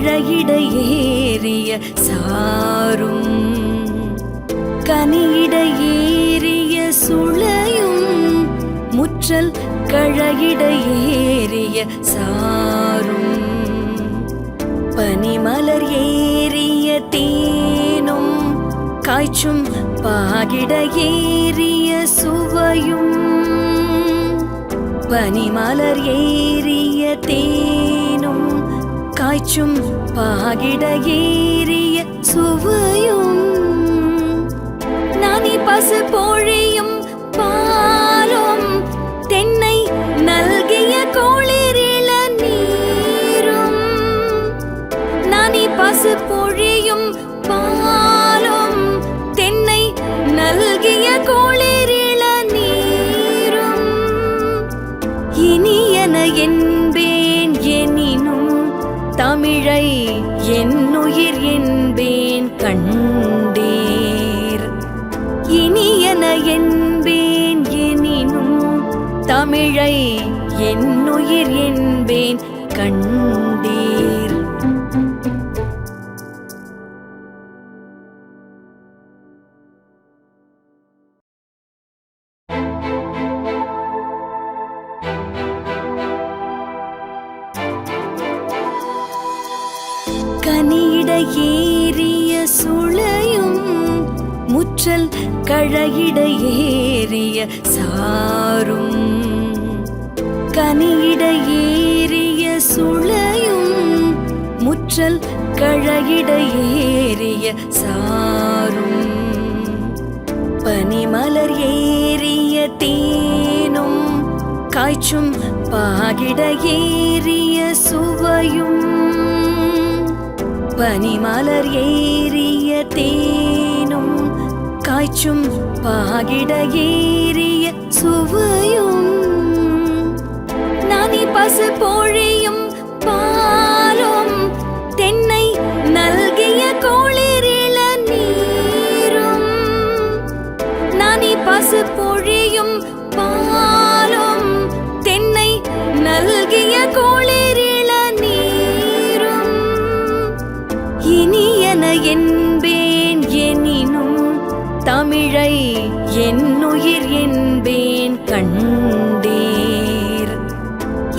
கழகிட ஏறிய சாரும் கனியிட ஏறிய சுளையும் முற்றல் கழகிட ஏறிய சாரும் பனிமலர் ஏறிய தேனும் காய்ச்சும் பாகிட ஏறிய சுவையும் பனிமலர் ஏறிய தேனும் காய்ச்சும் பாகிட ஏறிய சுவையும் நானி பசு பொழியும் பாலும் தென்னை நல்கிய கோளிரில நீரும் நானி பசு பொழியும் பாலும் தென்னை நல்கிய கோளிரில நீரும் இனியன என்பேன் எனினும் தமிழை என்னுயிர் என்பேன் கண்டீர் இனியன என்பேன் எனினும் தமிழை என்னுயிர் என்பேன் கண்டீர். கனியிட ஏறிய சுளையும் முற்றல் கழகிட ஏறிய சாரும் கனியிட ஏறிய சுளையும் முற்றல் கழகிட ஏறிய சாரும் பனிமலர் ஏறிய தேனும் காய்ச்சும் பாகிட ஏறிய சுவையும் பனிமலர் ஏறிய தேனும் காய்ச்சும் பாகிட ஏறிய சுவையும் நானி பசு பொழியும் பாலும் தென்னை நல்கிய கோளிரில நீரும் நானி பசு பொழியும் பாலும் தென்னை நல்கிய கோளிரில நீரும் இனியன என்பேன் எனினும் தமிழை என்னுயிர் என்பேன் கண்டீர்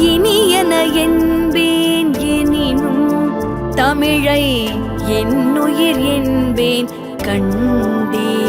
இனியன என்பேன் எனினும் தமிழை என்னுயிர் என்பேன் கண்டீர்.